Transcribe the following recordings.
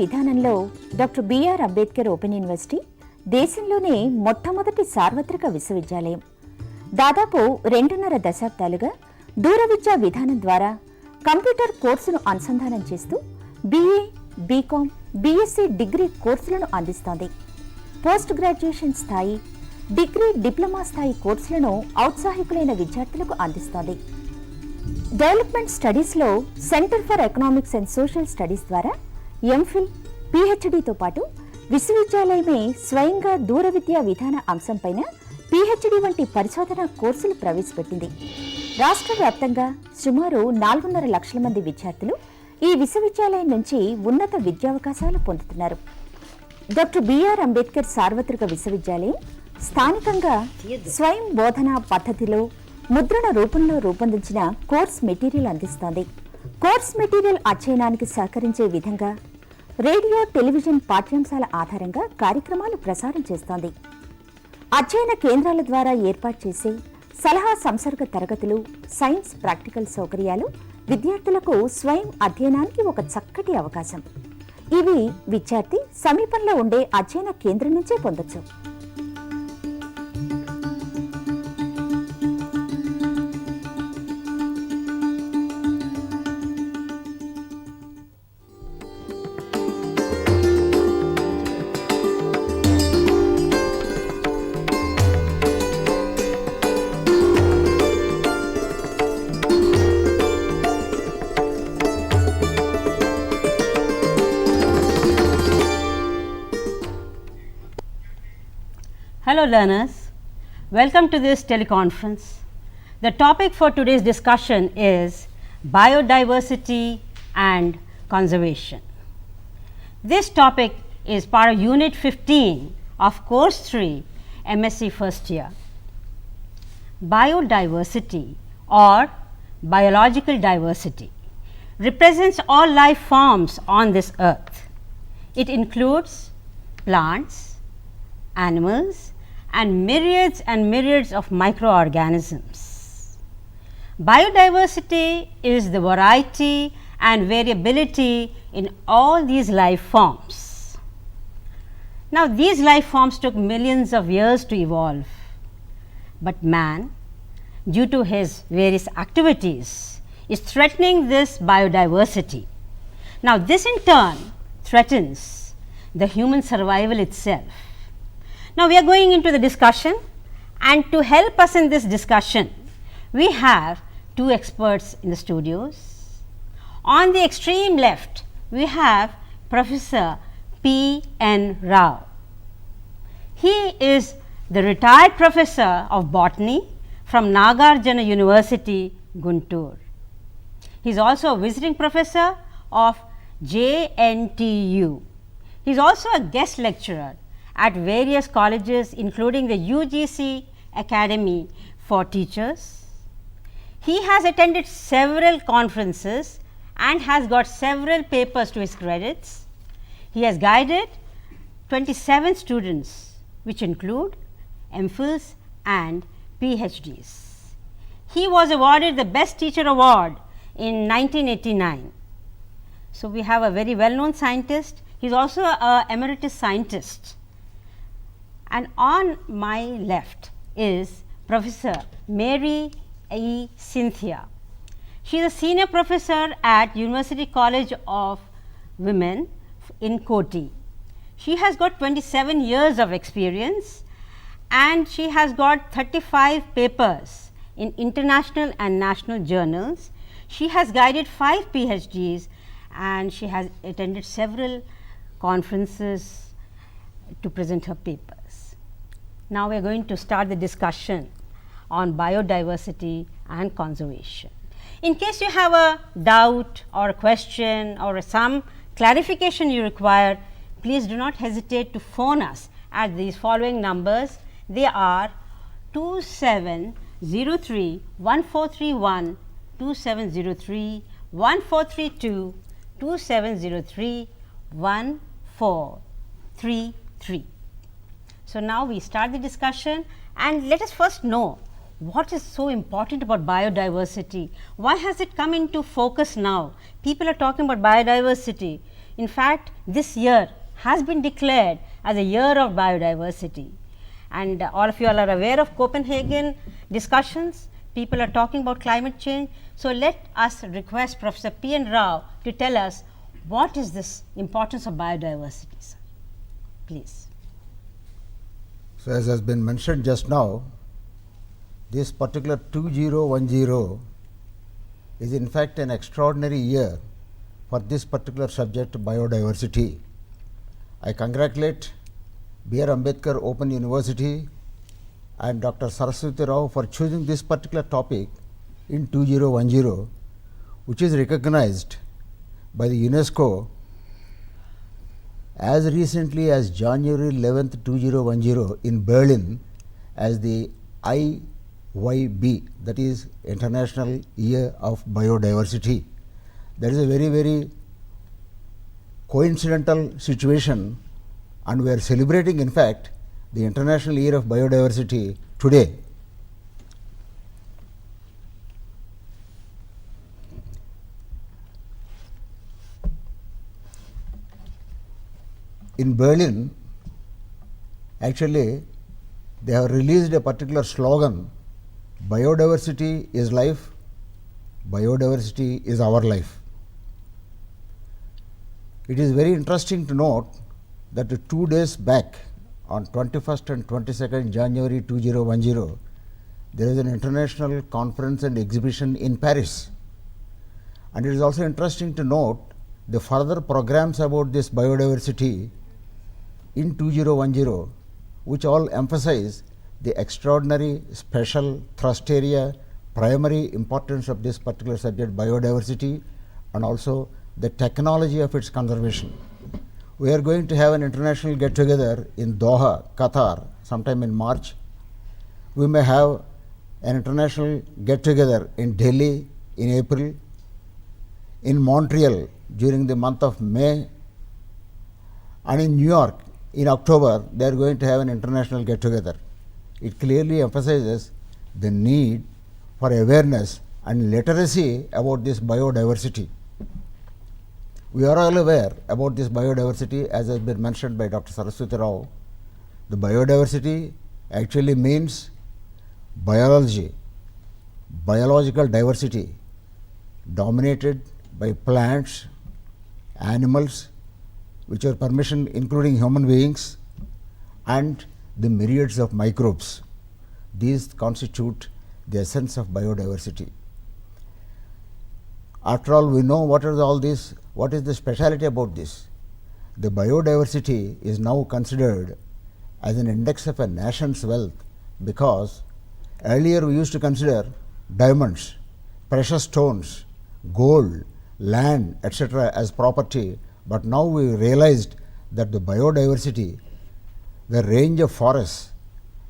విధానంలో doctor BR Ambedkar open university దేశంలోనే మొట్టమొదటి సార్వత్రిక విశ్వవిద్యాలయం. దాదాపు 2.5 దశాబ్దాలుగా దూర విద్యా విధానం ద్వారా కంప్యూటర్ కోర్సును అనుసంధానం చేస్తూ బీఏ, బీకామ్, బీఎస్సీ డిగ్రీ కోర్సులను అందిస్తోంది. పోస్ట్ గ్రాడ్యుయేషన్ స్థాయి, డిగ్రీ, డిప్లొమా స్థాయి కోర్సులను ఔత్సాహికులైన విద్యార్థులకు అందిస్తోంది. డెవలప్మెంట్ స్టడీస్లో centre for economics and social studies ద్వారా ఎంఫిల్, పీహెచ్డీతో పాటు విశ్వవిద్యాలయమే స్వయంగా దూర విద్యా విధాన అంశంపైన పీహెచ్డీ వంటి పరిశోధన కోర్సులు ప్రవేశపెట్టింది. రాష్ట్ర వ్యాప్తంగా సుమారు 4.5 లక్షల మంది విద్యార్థులు ఈ విశ్వవిద్యాలయం నుంచి ఉన్నత విద్యావకాశాలు పొందుతున్నారు. డాక్టర్ బిఆర్ అంబేద్కర్ సార్వత్రిక విశ్వవిద్యాలయం స్థానికంగా స్వయం బోధనా పద్ధతిలో ముద్రణ రూపంలో రూపొందించిన కోర్స్ మెటీరియల్ అందిస్తోంది. కోర్స్ మెటీరియల్ అధ్యయనానికి సహకరించే విధంగా రేడియో, టెలివిజన్ పాఠ్యాంశాల ఆధారంగా కార్యక్రమాలు ప్రసారం చేస్తోంది. అధ్యయన కేంద్రాల ద్వారా ఏర్పాటు చేసే సలహా సంసర్గ తరగతులు, సైన్స్ ప్రాక్టికల్ సౌకర్యాలు విద్యార్థులకు స్వయం అధ్యయనానికి ఒక చక్కటి అవకాశం. ఇవి విద్యార్థి సమీపంలో ఉండే అధ్యయన కేంద్రం నుంచే పొందొచ్చు. Hello learners, welcome to this teleconference. The topic for today's discussion is biodiversity and conservation. This topic is part of Unit 15 of Course 3, MSc first year. Biodiversity or biological diversity represents all life forms on this earth. It includes plants, animals, and myriads of microorganisms. Biodiversity is the variety and variability in all these life forms. Now, these life forms took millions of years to evolve, but man, due to his various activities, is threatening this biodiversity. Now, this in turn threatens the human survival itself. Now, we are going into the discussion, and to help us in this discussion, we have two experts in the studios. On the extreme left, we have Professor P. N. Rao. He is the retired professor of botany from Nagarjuna University, Guntur. He is also a visiting professor of JNTU. He is also a guest lecturer at various colleges, including the UGC Academy for Teachers. He has attended several conferences and has got several papers to his credits. He has guided 27 students, which include MPhils and PhDs. He was awarded the Best Teacher Award in 1989. So, we have a very well known scientist. He is also an emeritus scientist. And on my left is Professor Mary E. Cynthia. She is a senior professor at University College of Women in Koti. She has got 27 years of experience and she has got 35 papers in international and national journals. She has guided 5 PhDs and she has attended several conferences to present her papers. Now, we are going to start the discussion on biodiversity and conservation. In case you have a doubt or a question or some clarification you require, please do not hesitate to phone us at these following numbers. They are 2703-1431, 2703, 1432, 2703, 1433. So, now we start the discussion, and let us first know what is so important about biodiversity. Why has it come into focus now? People are talking about biodiversity. In fact, this year has been declared as a year of biodiversity. And all of you all are aware of Copenhagen discussions. People are talking about climate change. So, let us request Professor P. N. Rao to tell us what is this importance of biodiversity, sir. Please. So, as has been mentioned just now, this particular 2010 is in fact an extraordinary year for this particular subject, biodiversity. I congratulate B.R. Ambedkar Open University and Dr. Saraswati Rao for choosing this particular topic in 2010, which is recognized by the UNESCO as recently as January 11th, 2010 in Berlin as the IYB, that is International Year of Biodiversity. That is a very, very coincidental situation, and we are celebrating in fact the International Year of Biodiversity today. In Berlin, actually they have released a particular slogan, biodiversity is life, biodiversity is our life. It is very interesting to note that 2 days back on 21st and 22nd January 2010, there is an international conference and exhibition in Paris. And it is also interesting to note the further programs about this biodiversity in 2010, which all emphasize the extraordinary special thrust area, primary importance of this particular subject, biodiversity, and also the technology of its conservation. We are going to have an international get together in Doha, Qatar, sometime in March. We may have an international get together in Delhi in April, in Montreal during the month of May, and in New York in October they are going to have an international get together. It clearly emphasizes the need for awareness and literacy about this biodiversity. We are all aware about this biodiversity, as has been mentioned by Dr. Saraswati Rao. The biodiversity actually means biology, biological diversity dominated by plants, animals, which are permission including human beings, and the myriads of microbes. These constitute the essence of biodiversity. After all, we know what are all these, what is the speciality about this. The biodiversity is now considered as an index of a nation's wealth, because earlier we used to consider diamonds, precious stones, gold, land, etc. as property, but now we realized that the biodiversity, the range of forests,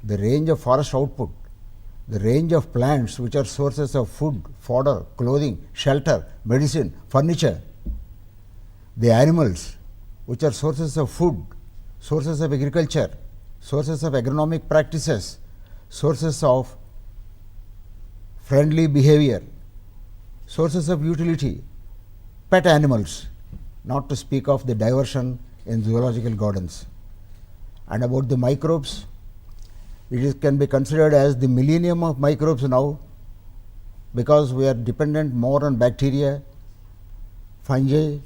the range of forest output, the range of plants which are sources of food, fodder, clothing, shelter, medicine, furniture, the animals which are sources of food, sources of agriculture, sources of agronomic practices, sources of friendly behavior, sources of utility, pet animals, not to speak of the diversion in zoological gardens. And about the microbes, can be considered as the millennium of microbes now, because we are dependent more on bacteria, fungi,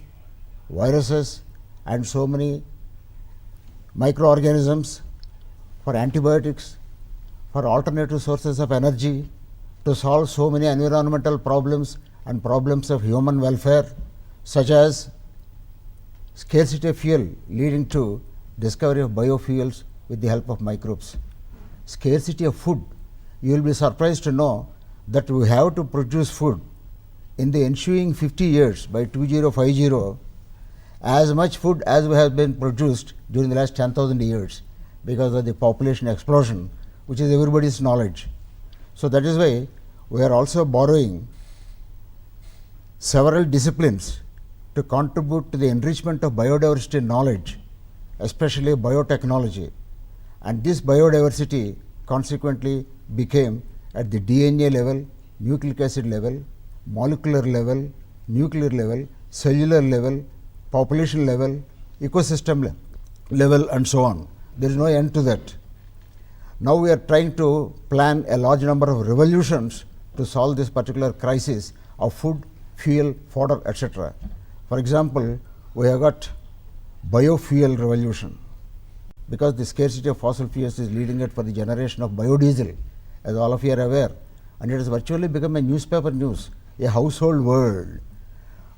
viruses, and so many microorganisms for antibiotics, for alternative sources of energy, to solve so many environmental problems and problems of human welfare, such as scarcity of fuel leading to discovery of biofuels with the help of microbes. Scarcity of food, you will be surprised to know that we have to produce food in the ensuing 50 years by 2050 as much food as we have been produced during the last 10,000 years, because of the population explosion, which is everybody's knowledge. So that is why we are also borrowing several disciplines to contribute to the enrichment of biodiversity knowledge, especially biotechnology. And this biodiversity consequently became at the DNA level, nucleic acid level, molecular level, nuclear level, cellular level, population level, ecosystem level and so on. There is no end to that. Now we are trying to plan a large number of revolutions to solve this particular crisis of food, fuel, fodder, etc. For example, we have got biofuel revolution, because the scarcity of fossil fuels is leading it for the generation of biodiesel, as all of you are aware, and it has virtually become a newspaper news, a household word,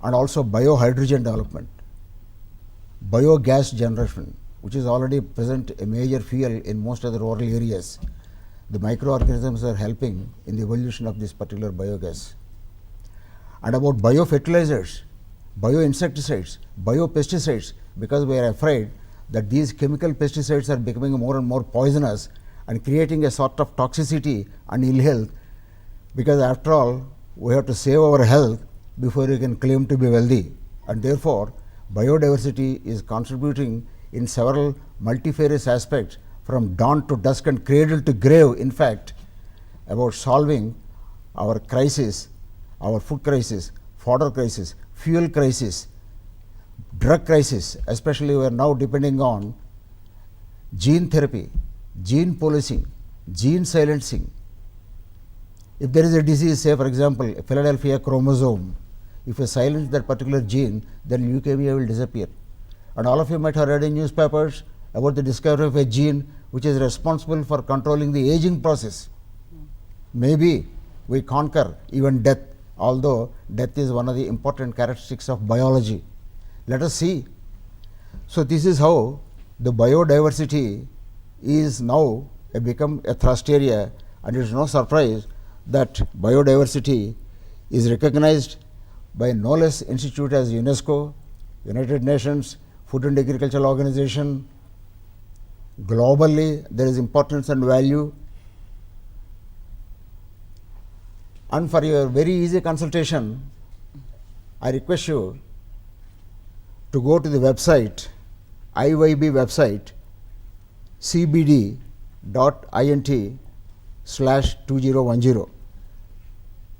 and also biohydrogen development, biogas generation, which is already present a major fuel in most of the rural areas. The microorganisms are helping in the evolution of this particular biogas. And about biofertilizers, bioinsecticides, biopesticides, because we are afraid that these chemical pesticides are becoming more and more poisonous and creating a sort of toxicity and ill health, because after all, we have to save our health before we can claim to be wealthy, and therefore, biodiversity is contributing in several multifarious aspects from dawn to dusk and cradle to grave, in fact, about solving our crisis, our food crisis, fodder crisis, fuel crisis, drug crisis, especially we are now depending on gene therapy, gene policing, gene silencing. If there is a disease, say for example, a Philadelphia chromosome, if you silence that particular gene, then leukemia will disappear. And all of you might have read in newspapers about the discovery of a gene which is responsible for controlling the aging process. Maybe we conquer even death, although death is one of the important characteristics of biology. Let us see. So this is how the biodiversity is now become a thrust area, and it is no surprise that biodiversity is recognized by no less institute as UNESCO, United Nations, Food and Agricultural Organization. Globally, there is importance and value. And for your very easy consultation, I request you to go to the website, IYB website, cbd.int/2010.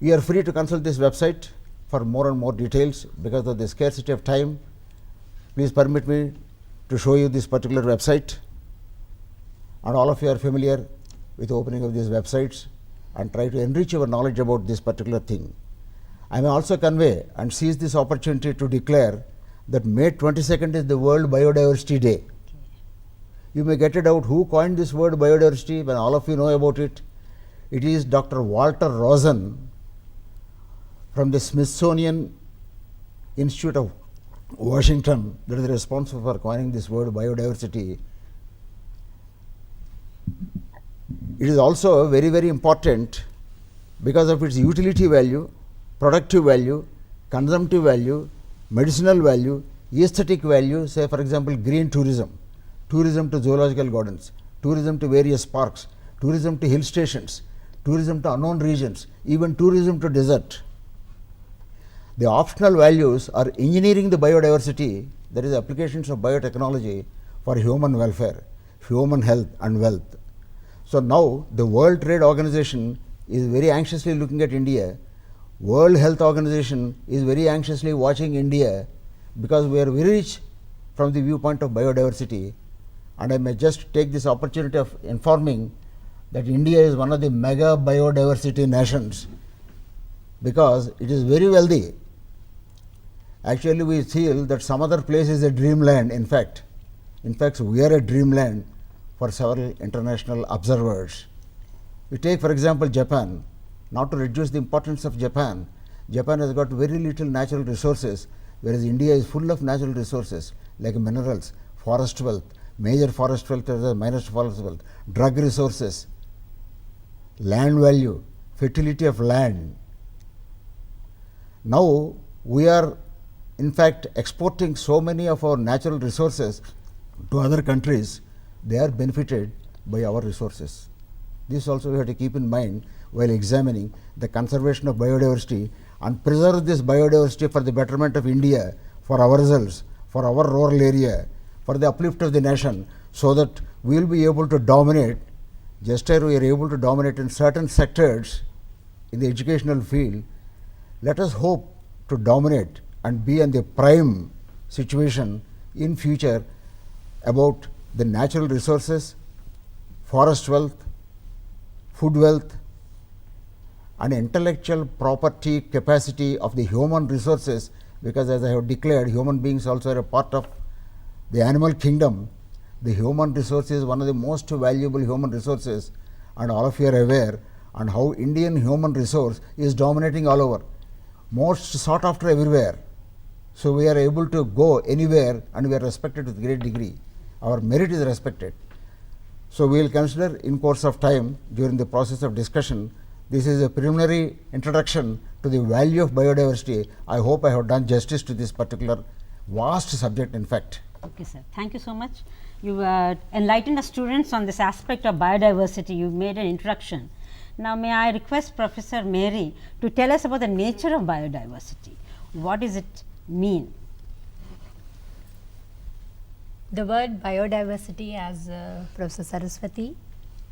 You are free to consult this website for more and more details. Because of the scarcity of time, please permit me to show you this particular website, and all of you are familiar with the opening of these websites and try to enrich your knowledge about this particular thing. I may also convey and seize this opportunity to declare that May 22nd is the World Biodiversity Day. You may get it out who coined this word biodiversity, when all of you know about it. It is Dr. Walter Rosen from the Smithsonian Institute of Washington that is responsible for coining this word biodiversity. It is also very, very important because of its utility value, productive value, consumptive value, medicinal value, aesthetic value. Say for example, green tourism, tourism to zoological gardens, tourism to various parks, tourism to hill stations, tourism to unknown regions, even tourism to desert. The optional values are engineering the biodiversity, that is applications of biotechnology for human welfare, human health and wealth. So now the World Trade Organization is very anxiously looking at India. World Health Organization is very anxiously watching India, because we are very rich from the viewpoint of biodiversity. And I may just take this opportunity of informing that India is one of the mega biodiversity nations, because it is very wealthy. Actually, we feel that some other place is a dreamland. In fact, we are a dreamland for several international observers. We take for example Japan. Not to reduce the importance of Japan, Japan has got very little natural resources, whereas India is full of natural resources like minerals, forest wealth, major forest wealth, minor forest wealth, drug resources, land value, fertility of land. Now we are in fact exporting so many of our natural resources to other countries. They are benefited by our resources. This also we have to keep in mind while examining the conservation of biodiversity, and preserve this biodiversity for the betterment of India, for ourselves, for our rural area, for the uplift of the nation, so that we will be able to dominate, just as we are able to dominate in certain sectors in the educational field. Let us hope to dominate and be on the prime situation in future about the natural resources, forest wealth, food wealth, and intellectual property capacity of the human resources, because as I have declared, human beings also are a part of the animal kingdom. The human resource is one of the most valuable human resources, and all of you are aware and how Indian human resource is dominating all over, most sought after everywhere. So we are able to go anywhere and we are respected with great degree. Our merit is respected. So we will consider in course of time during the process of discussion. This is a preliminary introduction to the value of biodiversity. I hope I have done justice to this particular vast subject in fact. Okay, sir. Thank you so much. You enlightened the students on this aspect of biodiversity. You made an introduction. Now, may I request Professor Mary to tell us about the nature of biodiversity. What does it mean? The word biodiversity, as Professor Saraswati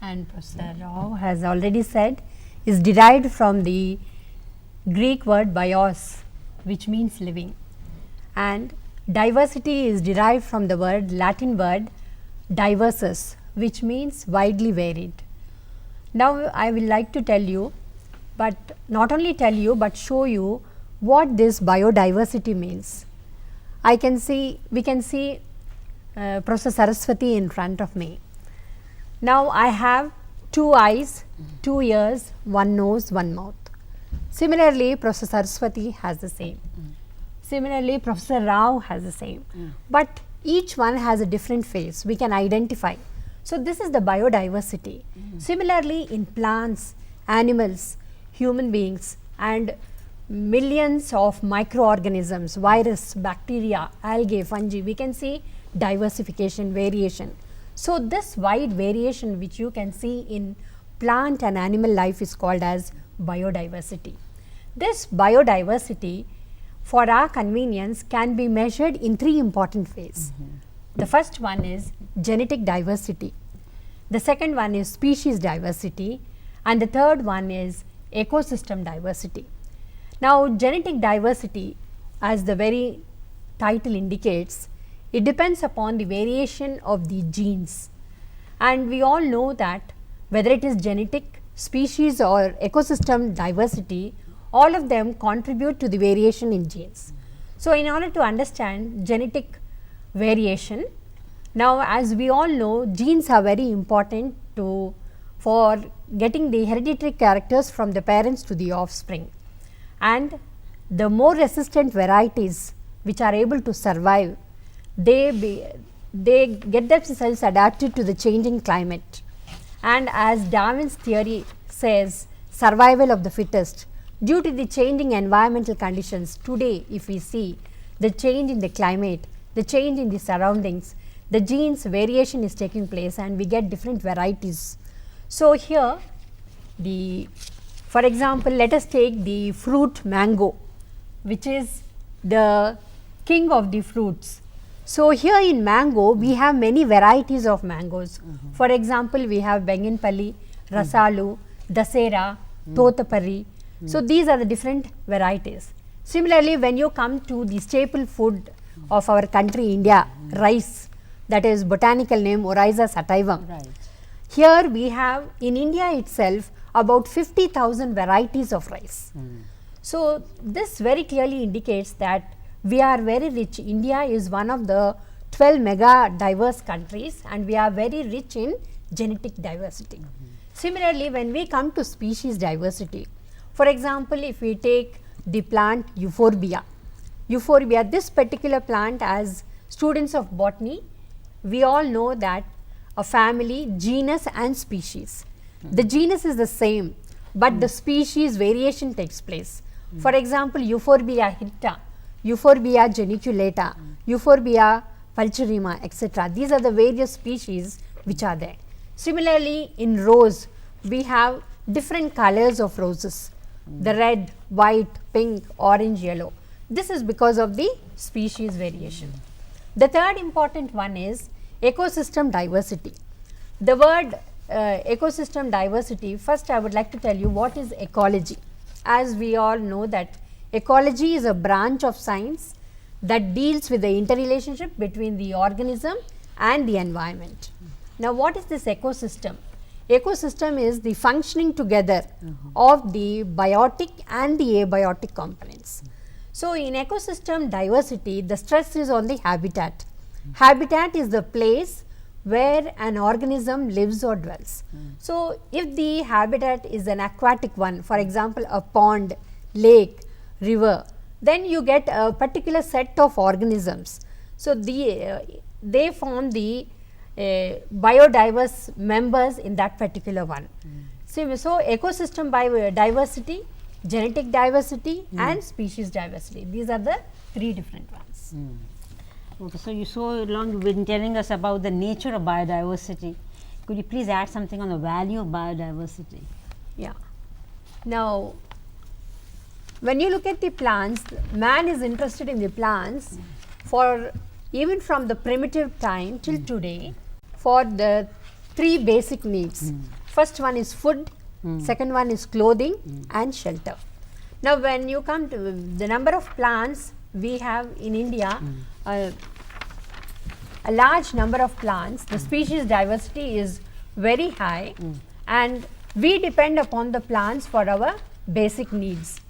and Professor Rao has already said, is derived from the Greek word bios, which means living, and diversity is derived from the Latin word diversus, which means widely varied. Now, I will like to tell you, but not only tell you, but show you what this biodiversity means. We can see Professor Saraswati in front of me. Now, I have 2 eyes, 2 ears, 1 nose, 1 mouth. Similarly, Professor Saraswati has the same. Similarly, Professor Rao has the same. But each one has a different face, we can identify. So, this is the biodiversity. Similarly, in plants, animals, human beings, and millions of microorganisms, virus, bacteria, algae, fungi, we can see diversification, variation. So, this wide variation which you can see in plant and animal life is called as biodiversity. This biodiversity, for our convenience, can be measured in 3 important ways. The first one is genetic diversity, the second one is species diversity, and the third one is ecosystem diversity. Now, genetic diversity, as the very title indicates, it depends upon the variation of the genes, and we all know that whether it is genetic, species or ecosystem diversity, all of them contribute to the variation in genes. So, in order to understand genetic variation, now as we all know, genes are very important for getting the hereditary characters from the parents to the offspring, and the more resistant varieties which are able to survive, they get themselves adapted to the changing climate. And as Darwin's theory says, survival of the fittest, due to the changing environmental conditions today, if we see the change in the climate, the change in the surroundings, the genes variation is taking place and we get different varieties. So, here for example, let us take the fruit mango, which is the king of the fruits. So, here in mango we have many varieties of mangoes. For example, we have Benganpalli, Rasalu, Dasera, Totapari. So, these are the different varieties. Similarly, when you come to the staple food of our country India, rice, that is botanical name Oryza sativum. Right. Here we have in India itself about 50,000 varieties of rice. So, this very clearly indicates that we are very rich. India is one of the 12 mega diverse countries and we are very rich in genetic diversity. Similarly, when we come to species diversity, for example, if we take the plant Euphorbia, this particular plant, as students of botany, we all know that a family, genus and species. The genus is the same, but the species variation takes place. For example, Euphorbia hitta, Euphorbia geniculata, Euphorbia pulcherrima, etc. These are the various species which are there. Similarly, in rose, we have different colors of roses, the red, white, pink, orange, yellow. This is because of the species variation. The third important one is ecosystem diversity. The word ecosystem diversity, first I would like to tell you what is ecology. As we all know that ecology is a branch of science that deals with the interrelationship between the organism and the environment. Now, what is this ecosystem? Ecosystem is the functioning together of the biotic and the abiotic components. So, in ecosystem diversity, the stress is on the habitat. Habitat is the place where an organism lives or dwells. So, if the habitat is an aquatic one, for example, a pond, lake, river, then you get a particular set of organisms. So, they form the biodiverse members in that particular one. So, ecosystem biodiversity, genetic diversity and species diversity, these are the three different ones. Okay, so you so long you've been telling us about the nature of biodiversity. Could you please add something on the value of biodiversity? Yeah. Now, when you look at the plants, man is interested in the plants for even from the primitive time till today for the three basic needs. First one is food, second one is clothing and shelter. Now, when you come to the number of plants we have in India, a large number of plants, the species diversity is very high and we depend upon the plants for our basic needs.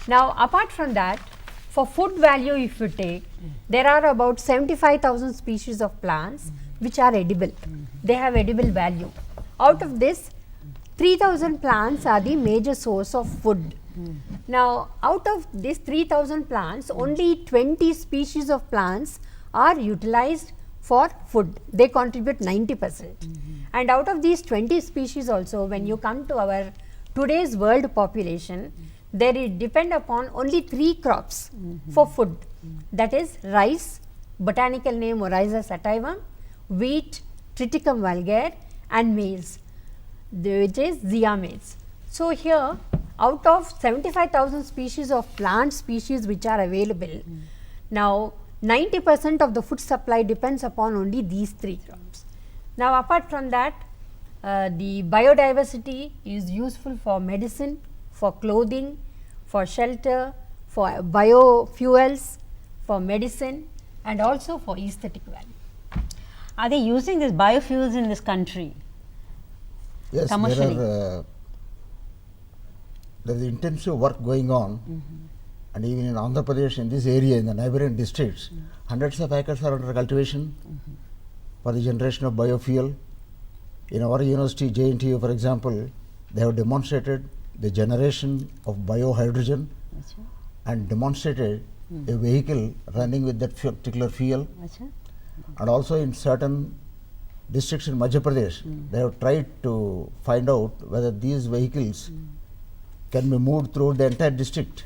Now, apart from that, for food value if you take, there are about 75,000 species of plants which are edible. They have edible value. Out of this, 3,000 plants are the major source of food. Now, out of these 3,000 plants, only 20 species of plants are utilized for food. They contribute 90%. And out of these 20 species also, when you come to our today's world population, they depend upon only 3 crops for food, that is rice, botanical name Oryza sativum, wheat, Triticum vulgare and maize, which is Zea maize. So, here out of 75,000 species of plant species which are available, now 90% of the food supply depends upon only these 3 crops. Now, apart from that, the biodiversity is useful for medicine, for clothing, for shelter, for biofuels, for medicine and also for aesthetic value. Are they using these biofuels in this country? Yes, Commercially. there is intensive work going on and even in Andhra Pradesh, in this area, in the neighboring districts, hundreds of acres are under cultivation for the generation of biofuel. In our university, JNTU for example, they have demonstrated the generation of biohydrogen and demonstrated a vehicle running with that particular fuel. And also in certain districts in Madhya Pradesh, they have tried to find out whether these vehicles can be moved through the entire district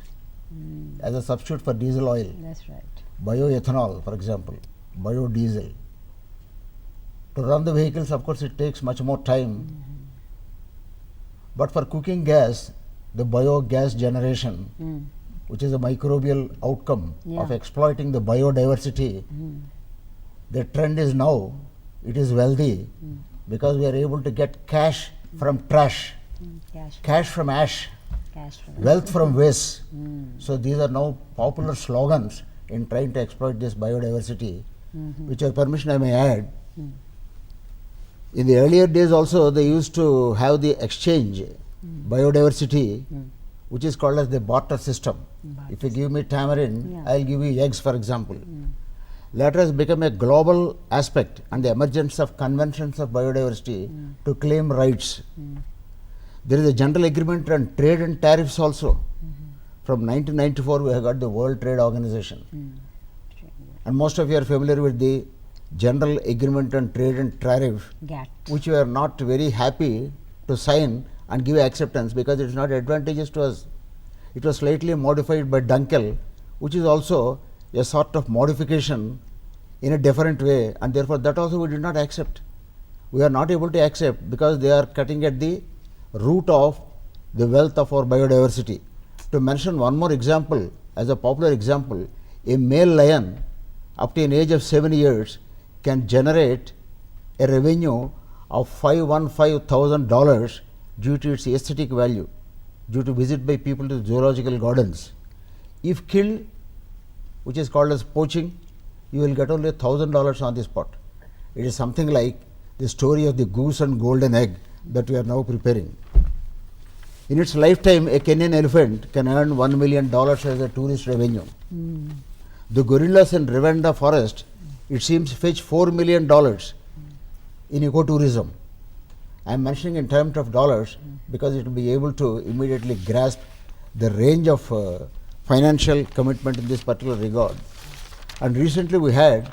as a substitute for diesel oil. That's right. Bioethanol, for example, biodiesel. To run the vehicles, of course, it takes much more time. But for cooking gas, the biogas generation, which is a microbial outcome of exploiting the biodiversity, the trend is now, it is wealthy because we are able to get cash from trash, cash from ash, wealth from waste. So, these are now popular slogans in trying to exploit this biodiversity, which your permission I may add. In the earlier days also they used to have the exchange biodiversity, which is called as the barter system. If you give me tamarind, I will give you eggs, for example. Later has become a global aspect and the emergence of conventions of biodiversity to claim rights. There is a general agreement on trade and tariffs also. From 1994 we have got the World Trade Organization. And most of you are familiar with the General Agreement on Trade and Tariff, which we are not very happy to sign and give acceptance because it is not advantageous to us. It was slightly modified by Dunkel, which is also a sort of modification in a different way, and therefore that also we did not accept. We are not able to accept because they are cutting at the root of the wealth of our biodiversity. To mention one more example, as a popular example, a male lion up to an age of 7 years can generate a revenue of $515,000 due to its aesthetic value, due to visit by people to zoological gardens. If killed, which is called as poaching, you will get only $1,000 on the spot. It is something like the story of the goose and golden egg that we are now preparing. In its lifetime, a Kenyan elephant can earn $1 million as a tourist revenue. The gorillas in Ravenda forest, it seems, fetch $4 million in ecotourism. I am mentioning in terms of dollars because it will be able to immediately grasp the range of financial commitment in this particular regard. And recently we had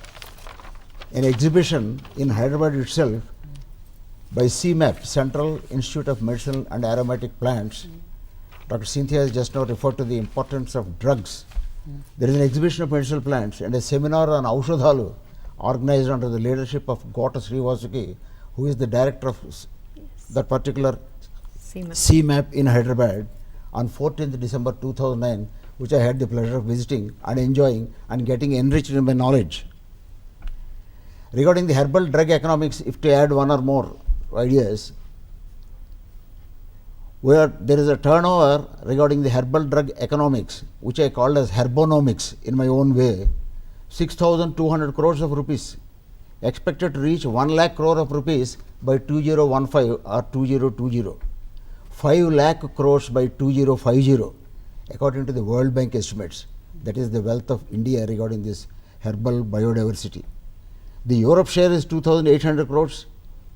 an exhibition in Hyderabad itself by CMAP, Central Institute of Medicinal and Aromatic Plants. Dr. Cynthia has just now referred to the importance of drugs. There is an exhibition of medicinal plants and a seminar on Aushadhalu organized under the leadership of Gota Srivasuki, who is the director of that particular CMAP in Hyderabad on 14th December 2009, which I had the pleasure of visiting and enjoying and getting enriched in my knowledge. Regarding the herbal drug economics, if to add one or more ideas, where there is a turnover regarding the herbal drug economics, which I called as herbonomics in my own way, 6,200 crores of rupees, expected to reach 1 lakh crore of rupees by 2015 or 2020, 5 lakh crores by 2050, according to the World Bank estimates. That is the wealth of India regarding this herbal biodiversity. The Europe share is 2,800 crores,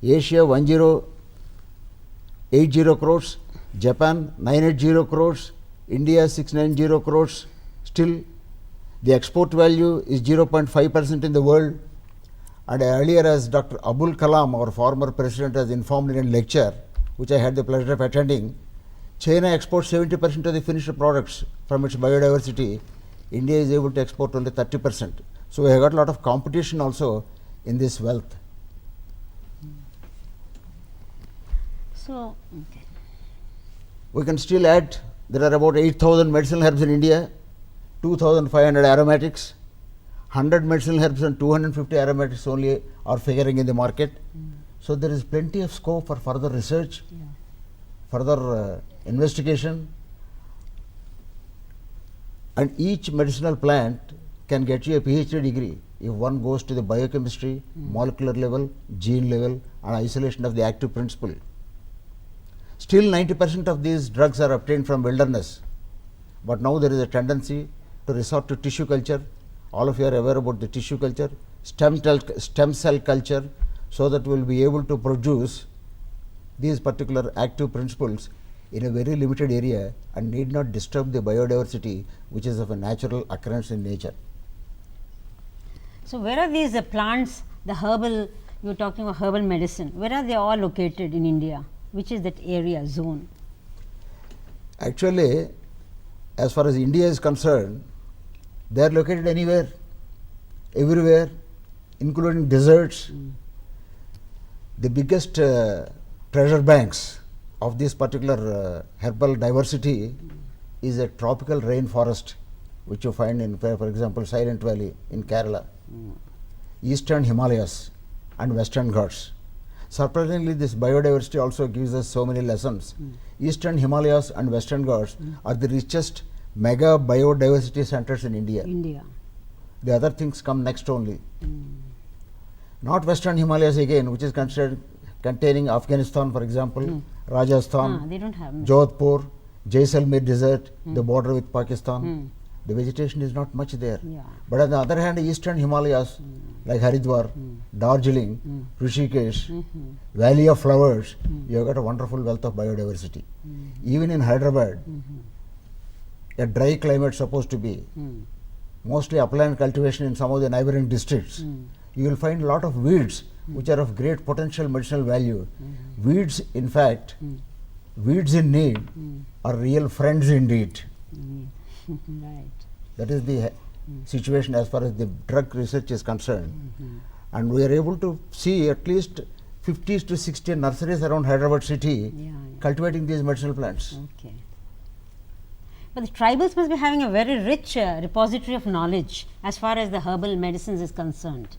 Asia 1,080 crores, Japan 980 crores, India 690 crores. Still, the export value is 0.5% in the world. And earlier, as Dr. Abul Kalam, our former president, has informed in a lecture, which I had the pleasure of attending, China exports 70% of the finished products from its biodiversity. India is able to export only 30%. So we have got a lot of competition also in this wealth. So, okay. We can still add, there are about 8,000 medicinal herbs in India, 2,500 aromatics, 100 medicinal herbs and 250 aromatics only are figuring in the market. So there is plenty of scope for further research, further investigation, and each medicinal plant can get you a PhD degree if one goes to the biochemistry, molecular level, gene level, and isolation of the active principle. Still 90% of these drugs are obtained from wilderness, but now there is a tendency to resort to tissue culture. All of you are aware about the tissue culture, stem cell culture, so that we will be able to produce these particular active principles in a very limited area and need not disturb the biodiversity, which is of a natural occurrence in nature. So, where are these plants, the herbal, you were talking about herbal medicine, where are they all located in India? Which is that area, zone? Actually, as far as India is concerned, they are located anywhere, everywhere, including deserts. The biggest treasure banks of this particular herbal diversity is a tropical rainforest, which you find in, for example, Silent Valley in Kerala, Eastern Himalayas and Western Ghats. Surprisingly, this biodiversity also gives us so many lessons. Eastern Himalayas and Western Ghats are the richest mega biodiversity centers in India. The other things come next only. Not Western Himalayas again, which is considered containing Afghanistan, for example, Rajasthan, they don't have Jodhpur, Jaisalmer desert, the border with Pakistan. The vegetation is not much there. But on the other hand, Eastern Himalayas like Haridwar, Darjeeling, Rishikesh, Valley of Flowers, you have got a wonderful wealth of biodiversity. Even in Hyderabad, a dry climate supposed to be, mostly upland cultivation in some of the neighboring districts, you will find a lot of weeds which are of great potential medicinal value. Weeds, in fact, weeds in need are real friends indeed. Right. That is the situation as far as the drug research is concerned. And we are able to see at least 50 to 60 nurseries around Hyderabad city cultivating these medicinal plants. Okay. But the tribals must be having a very rich repository of knowledge as far as the herbal medicines is concerned,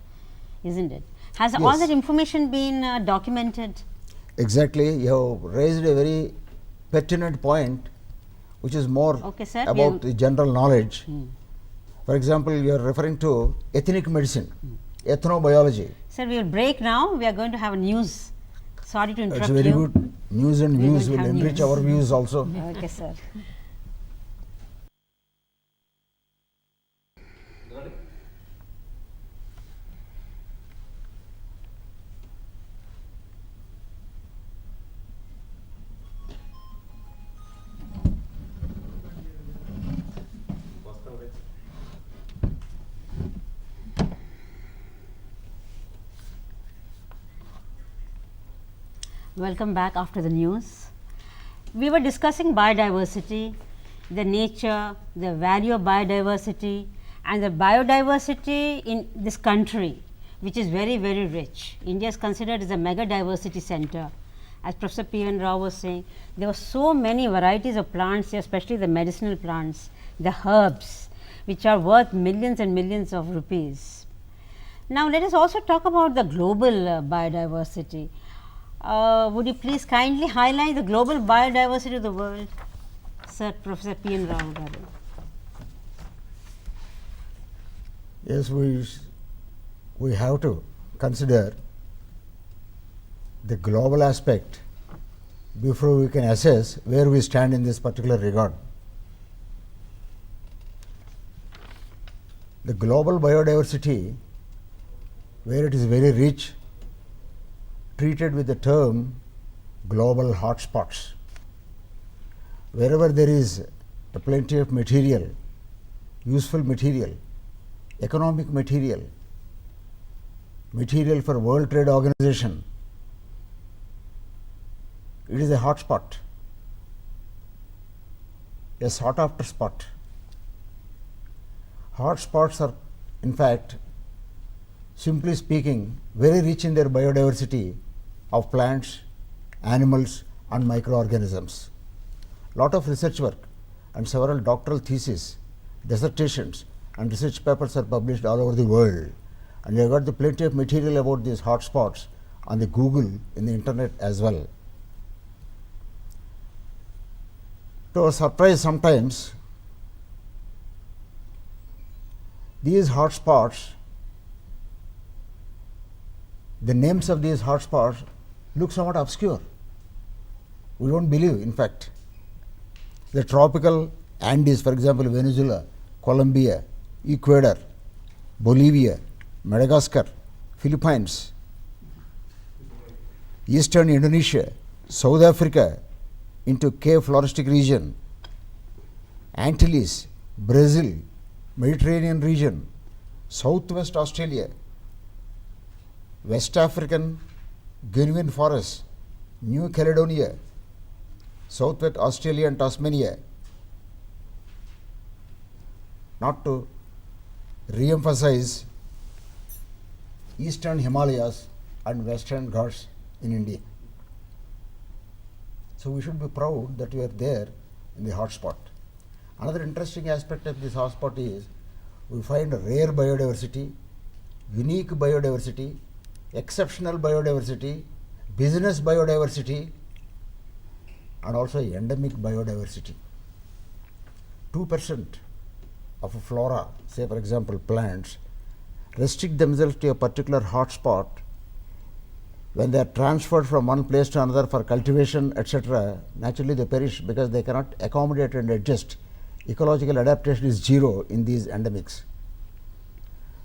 isn't it? Has all that information been documented? Exactly. You have raised a very pertinent point, which is more about the general knowledge. For example, you are referring to ethnic medicine, ethnobiology. Sir, we will break now. We are going to have a news. Sorry to interrupt It's very you. good. News and We're views going will to have enrich news. our views also. Okay, sir. Welcome back after the news. We were discussing biodiversity, the nature, the value of biodiversity, and the biodiversity in this country, which is very, very rich. India is considered as a mega diversity center. As Professor P. N. Rao was saying, there were so many varieties of plants, especially the medicinal plants, the herbs, which are worth millions and millions of rupees. Now, let us also talk about the global biodiversity. Would you please kindly highlight the global biodiversity of the world? Sir, Professor P. N. Rao garu. Yes, we have to consider the global aspect before we can assess where we stand in this particular regard. The global biodiversity, where it is very rich, treated with the term global hotspots. Wherever there is a plenty of material, useful material, economic material, material for World Trade Organization, it is a hotspot, a sought after spot. Hotspots are, in fact, simply speaking, very rich in their biodiversity of plants, animals, and microorganisms. Lot of research work and several doctoral theses, dissertations, and research papers are published all over the world, and you have got the plenty of material about these hotspots on the Google, in the internet as well. To our surprise, sometimes these hotspots, the names of these hotspots look somewhat obscure. We don't believe, in fact. The tropical Andes, for example, Venezuela, Colombia, Ecuador, Bolivia, Madagascar, Philippines, eastern Indonesia, South Africa into Cape Floristic region, Antilles, Brazil, Mediterranean region, Southwest Australia, West African Guinean forest, New Caledonia, Southwest Australia and Tasmania. Not to re-emphasize eastern Himalayas and western Ghats in India. So we should be proud that we are there in the hotspot. Another interesting aspect of this hotspot is we find rare biodiversity, unique biodiversity, exceptional biodiversity, business biodiversity, and also endemic biodiversity. 2% of a flora, say for example plants, restrict themselves to a particular hotspot. When they are transferred from one place to another for cultivation, etc., naturally they perish because they cannot accommodate and adjust. Ecological adaptation is zero in these endemics.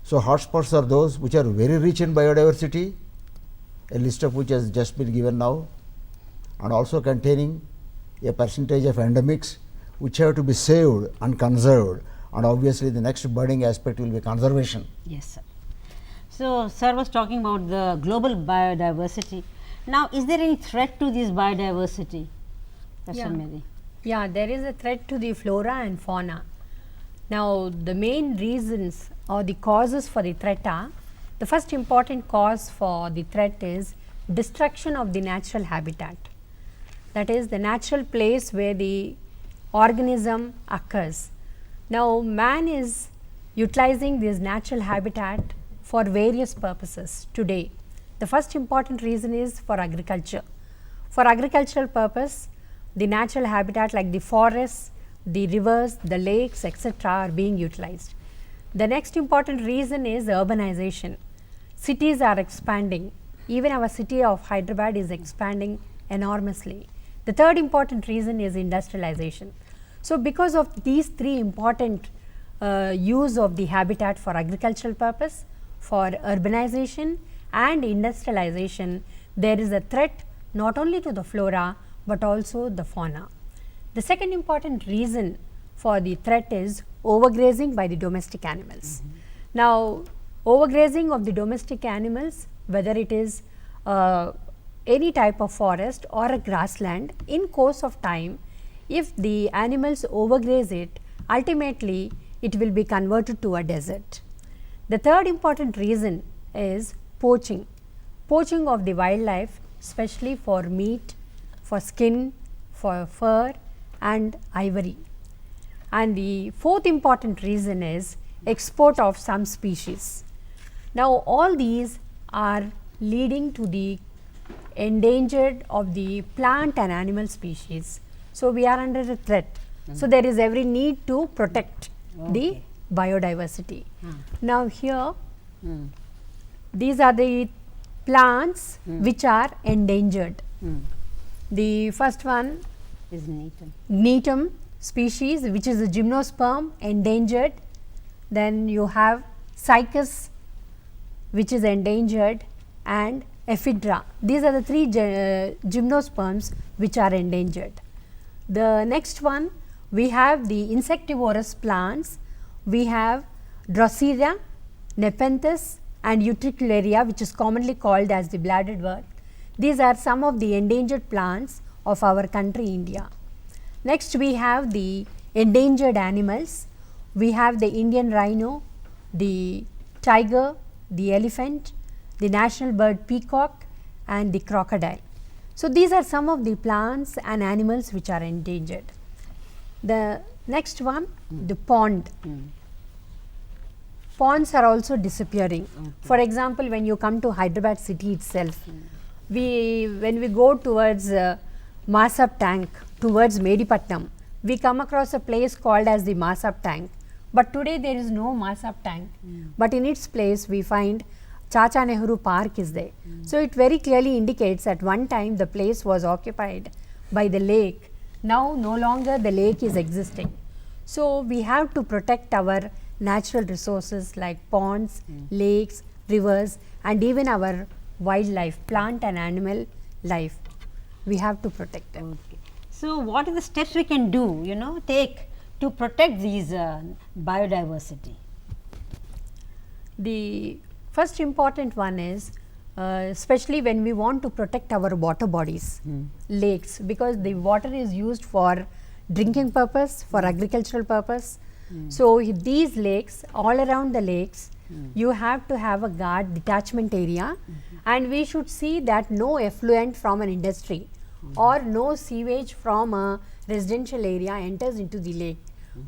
So hotspots are those which are very rich in biodiversity, a list of which has just been given now, and also containing a percentage of endemics which have to be saved and conserved, and obviously the next burning aspect will be conservation. Yes, sir. So, sir was talking about the global biodiversity. Now, is there any threat to this biodiversity, Professor Mary? Yeah, there is a threat to the flora and fauna. Now, the main reasons or the causes for the threat are, the first important cause for the threat is destruction of the natural habitat. That is the natural place where the organism occurs. Now, man is utilizing this natural habitat for various purposes today. The first important reason is for agriculture. For agricultural purpose, the natural habitat like the forests, the rivers, the lakes, etc. are being utilized. The next important reason is urbanization. Cities are expanding. Even our city of Hyderabad is expanding enormously. The third important reason is industrialization. So, because of these three important use of the habitat for agricultural purpose, for urbanization and industrialization, there is a threat not only to the flora but also the fauna. The second important reason for the threat is overgrazing by the domestic animals. Now, overgrazing of the domestic animals, whether it is any type of forest or a grassland, in course of time, if the animals overgraze it, ultimately it will be converted to a desert. The third important reason is poaching. Poaching of the wildlife, especially for meat, for skin, for fur and ivory. And the fourth important reason is export of some species. Now, all these are leading to the endangered of the plant and animal species. So, we are under a threat. So, there is every need to protect the biodiversity. Now, here these are the plants which are endangered. The first one Is Neetam. Neetam species, which is a gymnosperm, endangered. Then you have Cycas, which is endangered, and Ephedra. These are the three gymnosperms which are endangered. The next one, we have the insectivorous plants. We have Drosera, Nepenthes and Utricularia, which is commonly called as the bladdered worm. These are some of the endangered plants of our country India. Next, we have the endangered animals. We have the Indian rhino, the tiger, the elephant, the national bird peacock and the crocodile. So, these are some of the plants and animals which are endangered. The next one, the pond. Ponds are also disappearing. For example, when you come to Hyderabad city itself, when we go towards Masab tank, towards Medipatnam, we come across a place called as the Masab tank. But today there is no Masab tank, but in its place we find Chacha Nehru Park is there. So, it very clearly indicates at one time the place was occupied by the lake. Now, no longer the lake is existing. So, we have to protect our natural resources like ponds, lakes, rivers and even our wildlife, plant and animal life. We have to protect them. Okay. So, what are the steps we can do, take to protect these biodiversity? The first important one is especially when we want to protect our water bodies, lakes, because the water is used for drinking purpose, for agricultural purpose. So, these lakes, all around the lakes, you have to have a guard detachment area and we should see that no effluent from an industry or no sewage from a residential area enters into the lake,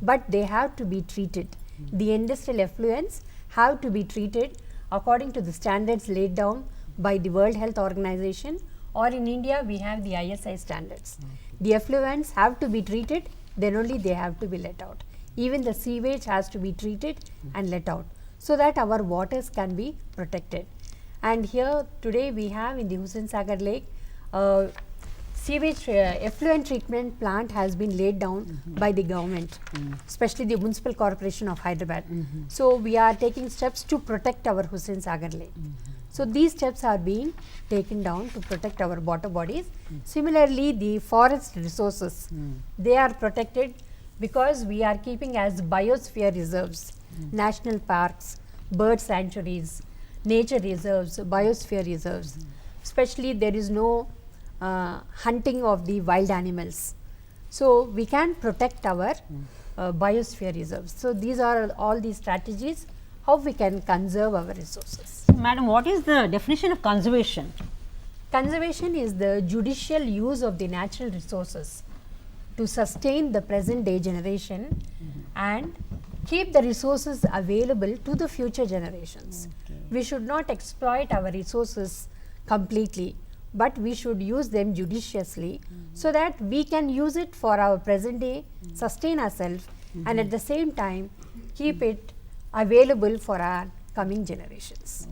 but they have to be treated. The industrial effluents have to be treated according to the standards laid down by the World Health Organization, or in India we have the ISI standards. The effluents have to be treated, then only they have to be let out. Even the sewage has to be treated and let out, so that our waters can be protected. And here today we have in the Hussain Sagar Lake, sewage effluent treatment plant has been laid down by the government, especially the Municipal Corporation of Hyderabad. So, we are taking steps to protect our Hussain Sagar Lake. So, these steps are being taken down to protect our water bodies. Similarly, the forest resources, they are protected because we are keeping as biosphere reserves, national parks, bird sanctuaries, nature reserves, biosphere reserves. Especially there is no hunting of the wild animals. So, we can protect our biosphere reserves. So, these are all the strategies how we can conserve our resources. Madam, what is the definition of conservation? Conservation is the judicial use of the natural resources to sustain the present day generation and keep the resources available to the future generations. We should not exploit our resources completely, but we should use them judiciously so that we can use it for our present day, sustain ourselves and at the same time keep it available for our coming generations.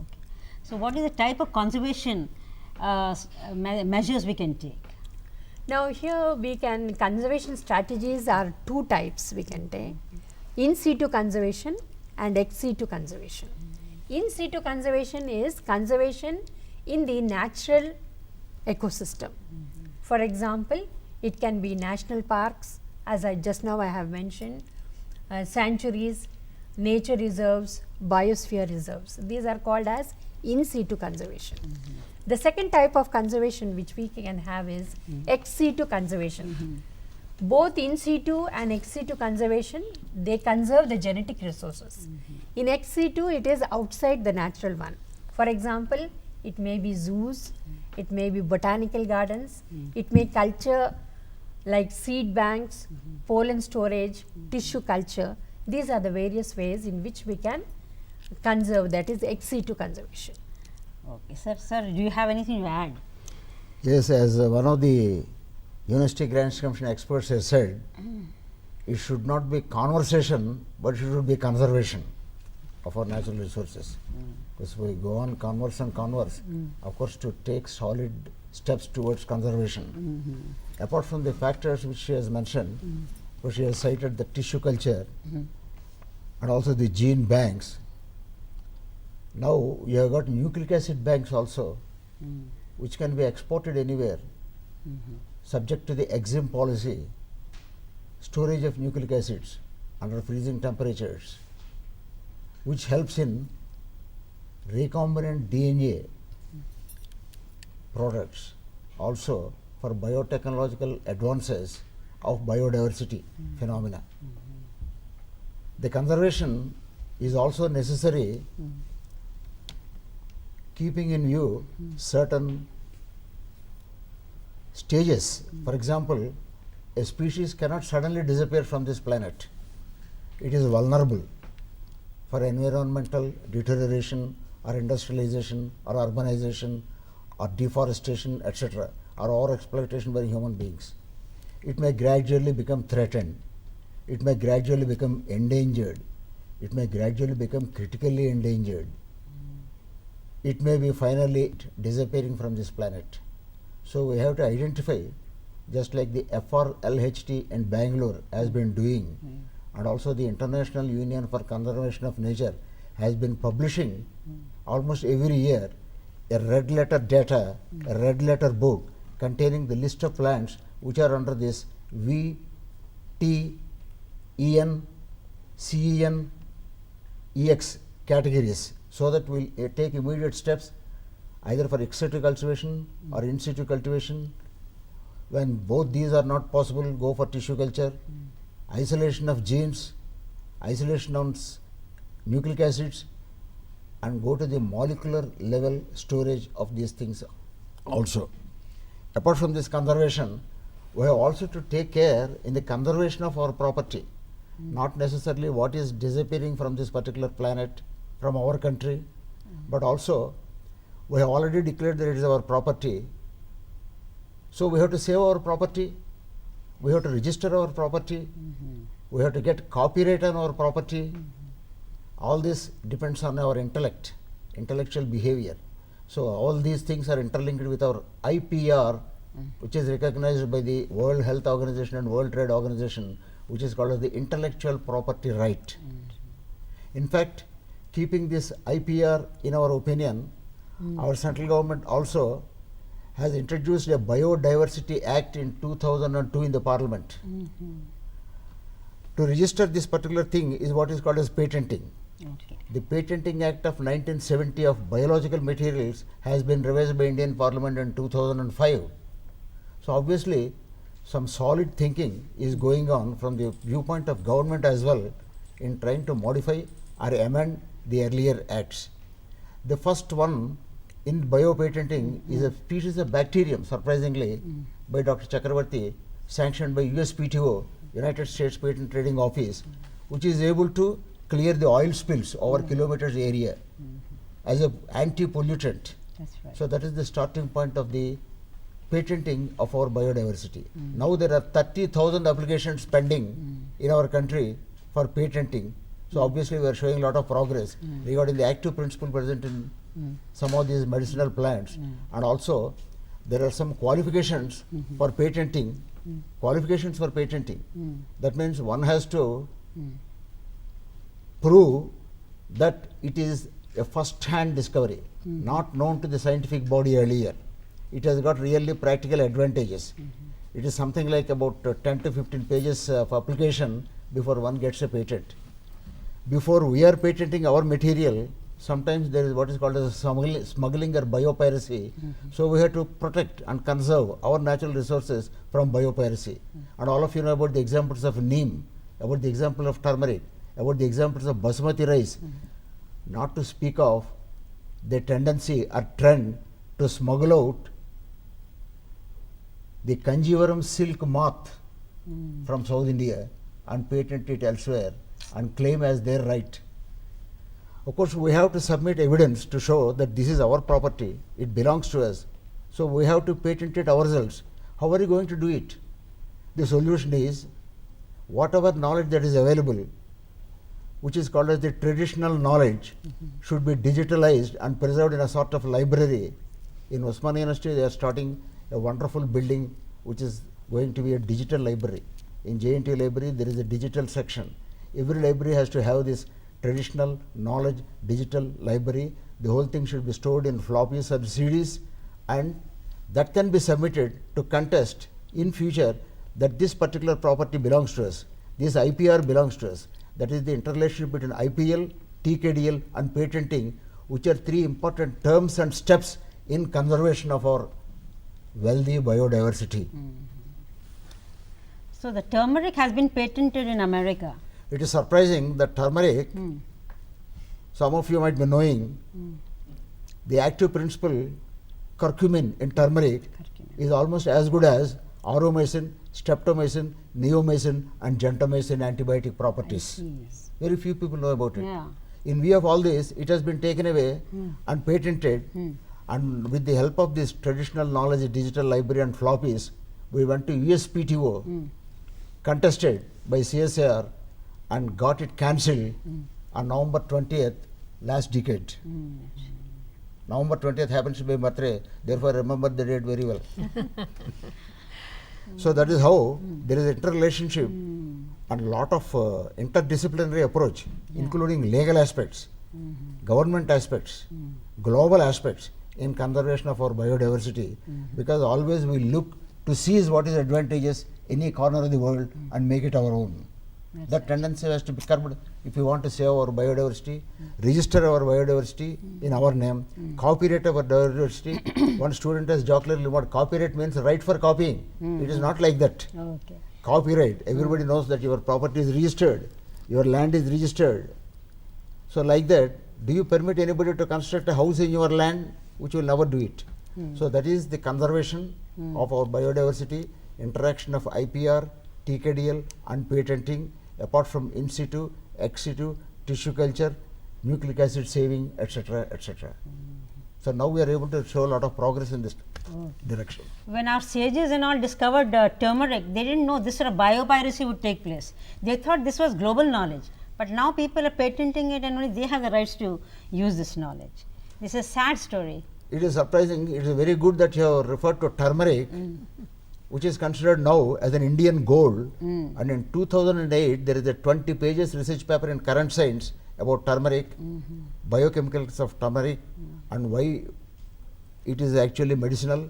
So, what is the type of conservation measures we can take? Now here we can, conservation strategies are two types we can take, in situ conservation and ex situ conservation. In situ conservation is conservation in the natural ecosystem. For example, it can be national parks, as I just now I have mentioned, sanctuaries, nature reserves, biosphere reserves. These are called as in situ conservation. The second type of conservation which we can have is ex situ conservation. Both in situ and ex situ conservation, they conserve the genetic resources. In ex situ, it is outside the natural one. For example, it may be zoos, it may be botanical gardens, it may culture like seed banks, pollen storage, tissue culture. These are the various ways in which we can conserve, that is ex situ conservation. Okay, sir, do you have anything to add? Yes, as one of the University Grants Commission experts has said, it should not be conversation, but it should be conservation of our natural resources. Because we go on converse and converse, of course, to take solid steps towards conservation. Apart from the factors which she has mentioned, where she has cited the tissue culture and also the gene banks. Now you have got nucleic acid banks also, which can be exported anywhere, subject to the EXIM policy, storage of nucleic acids under freezing temperatures, which helps in recombinant DNA products, also for biotechnological advances of biodiversity phenomena. The conservation is also necessary, keeping in view certain stages. For example, a species cannot suddenly disappear from this planet. It is vulnerable for environmental deterioration or industrialization or urbanization or deforestation, etc., or overexploitation by human beings. It may gradually become threatened. It may gradually become endangered. It may gradually become critically endangered. It may be finally disappearing from this planet. So we have to identify, just like the FRLHT in Bangalore has been doing, and also the International Union for Conservation of Nature has been publishing almost every year a red letter data, a red letter book containing the list of plants which are under this V, T, EN, CEN, EX categories, so that we will take immediate steps either for ex situ cultivation or in situ cultivation. When both these are not possible, go for tissue culture, isolation of genes, isolation of nucleic acids, and go to the molecular level storage of these things also. Apart from this conservation, we have also to take care in the conservation of our property, not necessarily what is disappearing from this particular planet, from our country, but also we have already declared that it is our property. So we have to save our property, we have to register our property, we have to get copyright on our property. All this depends on our intellect, intellectual behavior. So all these things are interlinked with our IPR, which is recognized by the World Health Organization and World Trade Organization, which is called as the intellectual property right. In fact, keeping this IPR in our opinion, our central government also has introduced a Biodiversity Act in 2002 in the Parliament. To register this particular thing is what is called as patenting. Okay. The Patenting Act of 1970 of biological materials has been revised by Indian Parliament in 2005. So obviously, some solid thinking is going on from the viewpoint of government as well in trying to modify or amend the earlier acts. The first one in biopatenting is a species of bacterium, surprisingly, by Dr. Chakravarti, sanctioned by USPTO, United States Patent Trading Office, which is able to clear the oil spills over kilometers area as an anti-pollutant. That's right. So that is the starting point of the patenting of our biodiversity. Now there are 30,000 applications pending in our country for patenting. So obviously we are showing a lot of progress regarding the active principle present in some of these medicinal plants, and also there are some qualifications for patenting. Qualifications for patenting. That means one has to prove that it is a first-hand discovery, not known to the scientific body earlier. It has got really practical advantages. It is something like about 10 to 15 pages of application before one gets a patent. Before we are patenting our material, sometimes there is what is called as smuggling or biopiracy. So we have to protect and conserve our natural resources from biopiracy. And all of you know about the examples of neem, about the example of turmeric, about the examples of basmati rice, not to speak of the tendency or trend to smuggle out the Kanjivaram silk moth from South India and patent it elsewhere and claim as their right. Of course, we have to submit evidence to show that this is our property, it belongs to us. So we have to patent it ourselves. How are you going to do it? The solution is whatever knowledge that is available, which is called as the traditional knowledge, should be digitalized and preserved in a sort of library. In Osmania University, they are starting a wonderful building which is going to be a digital library. In JNT library, there is a digital section. Every library has to have this traditional knowledge digital library. The whole thing should be stored in floppies or CDs, and that can be submitted to contest in future that this particular property belongs to us, this IPR belongs to us. That is the interrelationship between IPL, TKDL and patenting, which are three important terms and steps in conservation of our wealthy biodiversity. So the turmeric has been patented in America. It is surprising that turmeric, some of you might be knowing, the active principle curcumin in turmeric is almost as good as aureomycin, streptomycin, neomycin and gentamicin antibiotic properties. Yes. Very few people know about it. Yeah. In view of all this, it has been taken away and patented, and with the help of this traditional knowledge digital library and floppies, we went to USPTO, contested by CSIR and got it cancelled on November 20th last decade. November 20th happens to be my birthday, therefore I remember the date very well. So that is how there is interrelationship and lot of interdisciplinary approach, including legal aspects, government aspects, global aspects in conservation of our biodiversity, because always we look to seize what is advantageous any corner of the world and make it our own. That tendency has to be curbed if you want to save our biodiversity, register our biodiversity in our name, copyright our biodiversity. One student has jokingly remarked, copyright means right for copying. It is not like that. Okay. Copyright, everybody knows that your property is registered, your land is registered. So like that, do you permit anybody to construct a house in your land, which will never do it? So that is the conservation of our biodiversity, interaction of IPR, TKDL and patenting, apart from in situ, ex situ, tissue culture, nucleic acid saving, etc., etc. So now we are able to show a lot of progress in this direction. When our sages and all discovered turmeric, they didn't know this sort of biopiracy would take place. They thought this was global knowledge, but now people are patenting it and only they have the rights to use this knowledge. This is a sad story. It is surprising, it is very good that you have referred to turmeric, which is considered now as an Indian gold, and in 2008 there is a 20 pages research paper in Current Science about turmeric, biochemicals of turmeric and why it is actually medicinal.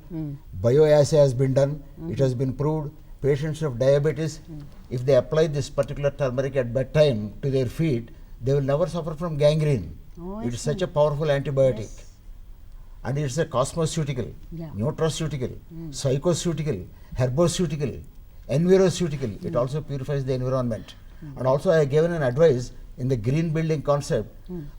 Bioassay has been done, it has been proved patients of diabetes, if they apply this particular turmeric at bedtime to their feet, they will never suffer from gangrene. It is such a powerful antibiotic. And it is a cosmeceutical, nutraceutical, psychoceutical, herboceutical, enviroceutical. It also purifies the environment. And also I have given an advice in the green building concept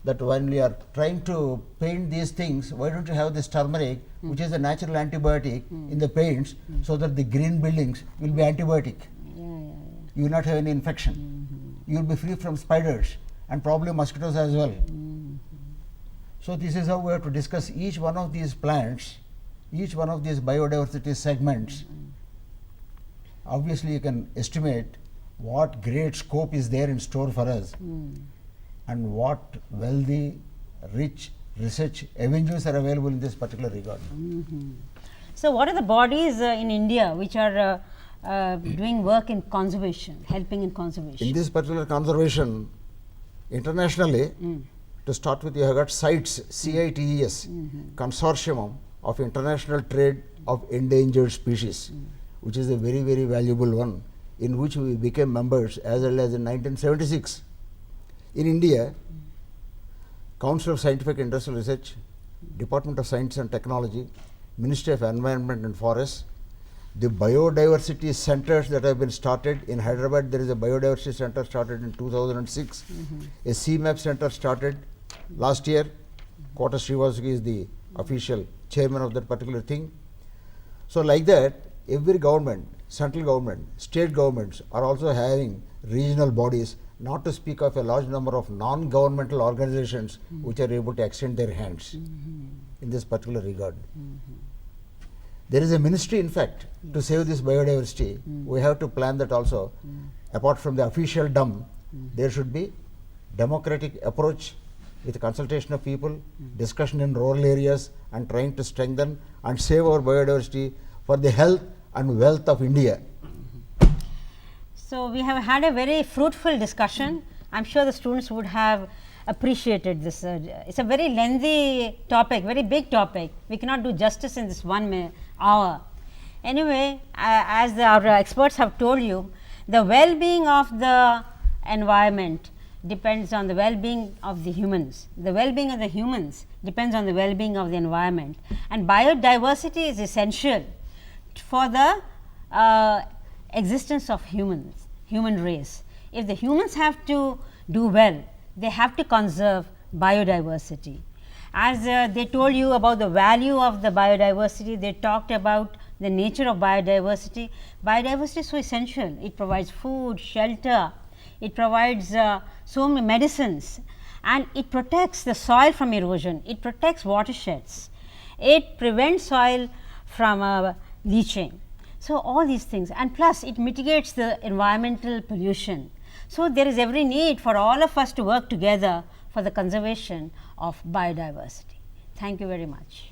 that when we are trying to paint these things, why don't you have this turmeric, which is a natural antibiotic in the paints, so that the green buildings will be antibiotic. You will not have any infection. You will be free from spiders and probably mosquitoes as well. So this is how we have to discuss each one of these plants, each one of these biodiversity segments. Obviously you can estimate what great scope is there in store for us. and what wealthy, rich research avenues are available in this particular regard. So, what are the bodies in India which are doing work in conservation, helping in conservation? In this particular conservation, internationally, to start with, you have got CITES, CITES, Consortium of International Trade of Endangered Species, which is a very, very valuable one, in which we became members as early as in 1976. In India, Council of Scientific and Industrial Research, Department of Science and Technology, Ministry of Environment and Forests, the biodiversity centers that have been started in Hyderabad. There is a biodiversity center started in 2006. A CMAP center started last year. Kota Srivastava is the official chairman of that particular thing. So, like that, every government, central government, state governments are also having regional bodies, not to speak of a large number of non-governmental organizations which are able to extend their hands in this particular regard. There is a ministry, in fact, to save this biodiversity. We have to plan that also. Apart from the official dump, there should be democratic approach with consultation of people, discussion in rural areas, and trying to strengthen and save our biodiversity for the health and wealth of India. So, we have had a very fruitful discussion. I am sure the students would have appreciated this. It's a very lengthy topic, very big topic. We cannot do justice in this 1 hour. Anyway, as our experts have told you, the well-being of the environment depends on the well-being of the humans. The well-being of the humans depends on the well-being of the environment, and biodiversity is essential for the existence of human race. If the humans have to do well, they have to conserve biodiversity. As they told you about the value of the biodiversity, they talked about the nature of biodiversity. Biodiversity is so essential. It provides food, shelter, it provides so many medicines, and it protects the soil from erosion, it protects watersheds, it prevents soil from leaching. So, all these things, and plus it mitigates the environmental pollution. So, there is every need for all of us to work together for the conservation of biodiversity. Thank you very much.